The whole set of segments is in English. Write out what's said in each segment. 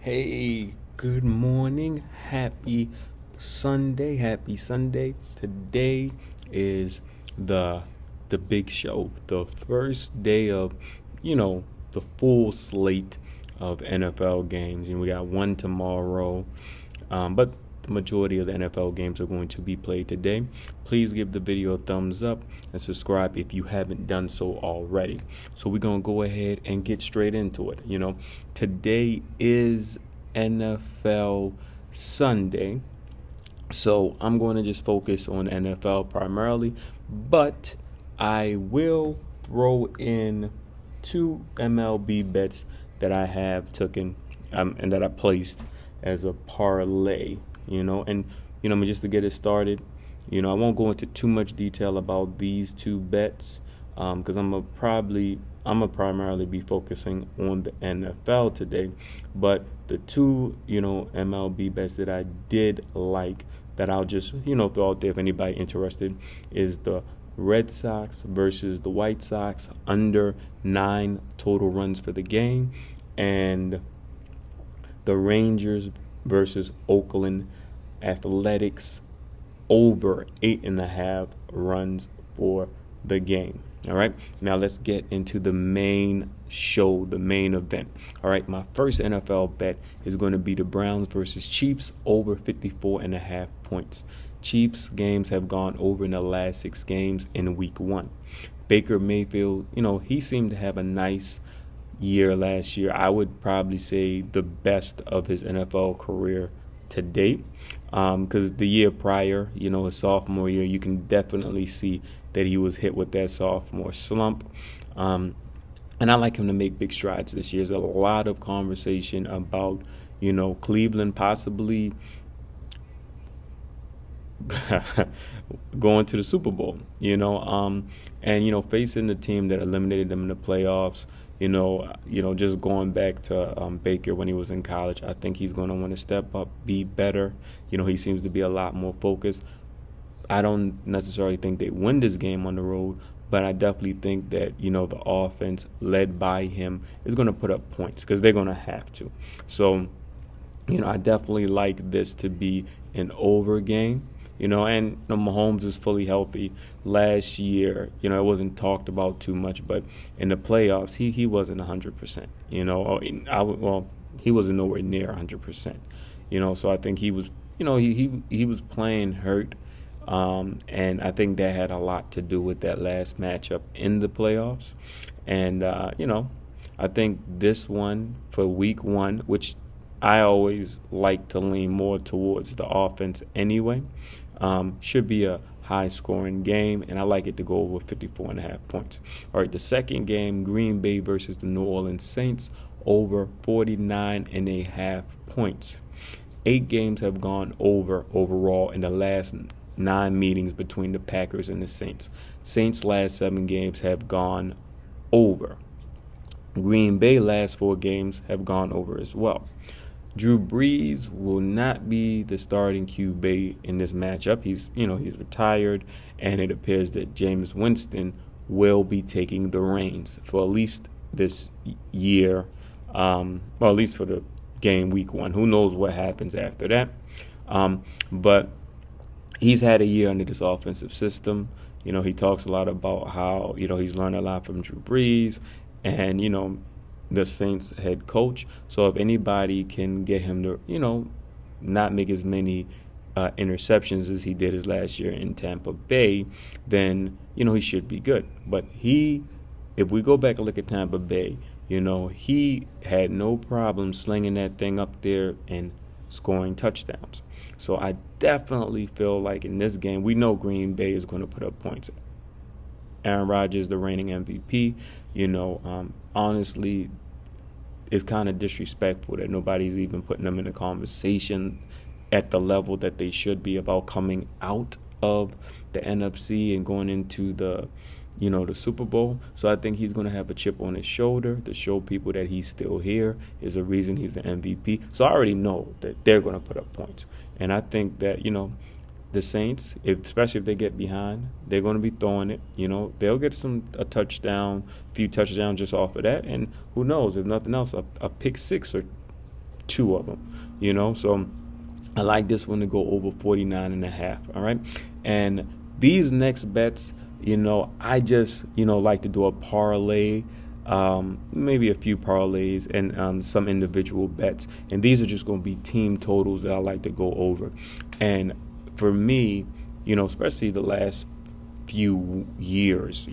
Hey, good morning. Happy Sunday. Happy Sunday. Today is the the big show. The first day of, the full slate of NFL games. We got one tomorrow. But the majority of the NFL games are going to be played today. Please give the video a thumbs up and subscribe if you haven't done so already. So we're going to go ahead and get straight into it. Today is NFL Sunday. So I'm going to just focus on NFL primarily, but I will throw in two MLB bets that I have taken and that I placed as a parlay, just to get it started, I won't go into too much detail about these two bets because I'm gonna primarily be focusing on the NFL today. But the two, MLB bets that I did like that I'll just, throw out there if anybody interested is the Red Sox versus the White Sox under 9 total runs for the game, and the Rangers versus Oakland Athletics over 8.5 runs for the game. All right, now let's get into the main show, the main event. All right, my first NFL bet is going to be the Browns versus Chiefs over 54.5 points. Chiefs games have gone over in the last 6 games in week 1. Baker Mayfield, he seemed to have a nice year last year. I would probably say the best of his NFL career to date, because the year prior, his sophomore year, you can definitely see that he was hit with that sophomore slump. And I like him to make big strides this year. There's a lot of conversation about, Cleveland possibly going to the Super Bowl, and facing the team that eliminated them in the playoffs. Just going back to Baker when he was in college, I think he's going to want to step up, be better. He seems to be a lot more focused. I don't necessarily think they win this game on the road, but I definitely think that, the offense led by him is going to put up points because they're going to have to. So, I definitely like this to be an over game. And Mahomes is fully healthy. Last year, it wasn't talked about too much, but in the playoffs, he wasn't 100%. He wasn't nowhere near 100%. So I think he was, he was playing hurt, and I think that had a lot to do with that last matchup in the playoffs. And I think this one for week 1, which I always like to lean more towards the offense anyway. Should be a high-scoring game, and I like it to go over 54.5 points. All right, the second game, Green Bay versus the New Orleans Saints, over 49.5 points. 8 games have gone over overall in the last 9 meetings between the Packers and the Saints. Saints' last 7 games have gone over. Green Bay last 4 games have gone over as well. Drew Brees will not be the starting QB in this matchup. He's retired, and it appears that Jameis Winston will be taking the reins for at least this year, at least for the game week 1. Who knows what happens after that? But he's had a year under this offensive system. He talks a lot about how, he's learned a lot from Drew Brees and, the Saints head coach. So if anybody can get him to, not make as many interceptions as he did his last year in Tampa Bay, then, he should be good. But if we go back and look at Tampa Bay, he had no problem slinging that thing up there and scoring touchdowns. So I definitely feel like in this game, we know Green Bay is going to put up points. Aaron Rodgers, the reigning MVP, honestly, it's kind of disrespectful that nobody's even putting them in a conversation at the level that they should be about coming out of the NFC and going into the Super Bowl. So I think he's going to have a chip on his shoulder to show people that he's still here, is a reason he's the MVP. So I already know that they're going to put up points. And I think that, the Saints, especially if they get behind, they're going to be throwing it. They'll get a few touchdowns just off of that. And who knows, if nothing else, a pick 6 or two of them, so I like this one to go over 49.5. All right. And these next bets, I just, like to do a parlay, maybe a few parlays and some individual bets. And these are just going to be team totals that I like to go over. And for me, especially the last few years,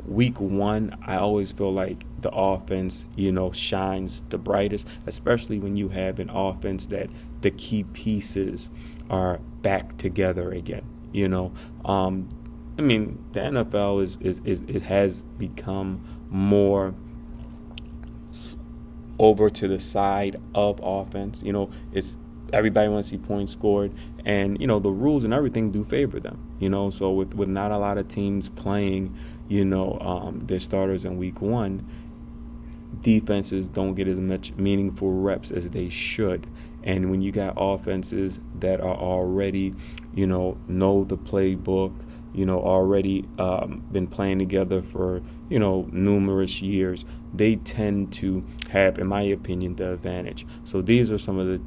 week one, I always feel like the offense, shines the brightest, especially when you have an offense that the key pieces are back together again. I mean, the NFL is it has become more over to the side of offense. It's everybody wants to see points scored, and the rules and everything do favor them. So with not a lot of teams playing, their starters in week one, defenses don't get as much meaningful reps as they should. And when you got offenses that are already, know the playbook, already been playing together for, numerous years, they tend to have, in my opinion, the advantage. So these are some of the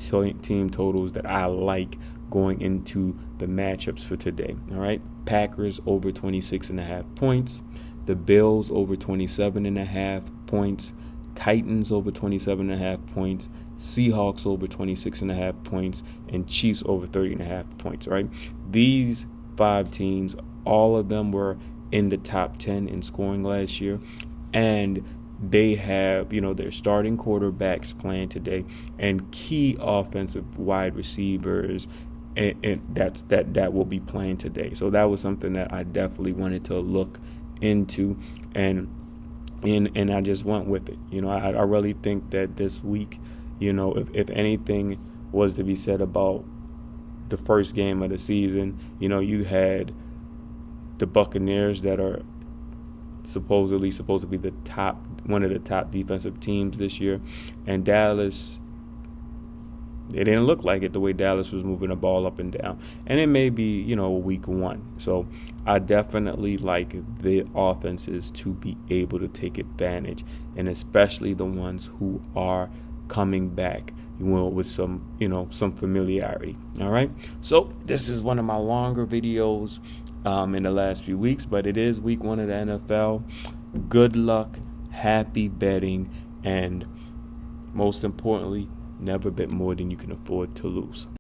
team totals that I like going into the matchups for today. All right. Packers over 26.5 points. The Bills over 27.5 points. Titans over 27.5 points. Seahawks over 26.5 points. And Chiefs over 30.5 points. All right. These 5 teams, all of them were in the top 10 in scoring last year. And they have, their starting quarterbacks playing today and key offensive wide receivers and that will be playing today. So that was something that I definitely wanted to look into, and I just went with it. I really think that this week, if anything was to be said about the first game of the season, you had the Buccaneers that are supposedly supposed to be one of the top defensive teams this year, and Dallas, it didn't look like it the way Dallas was moving the ball up and down. And it may be, week one. So I definitely like the offenses to be able to take advantage, and especially the ones who are coming back with some familiarity. All right. So this is one of my longer videos in the last few weeks, but it is week one of the NFL. Good luck, happy betting, and most importantly, never bet more than you can afford to lose.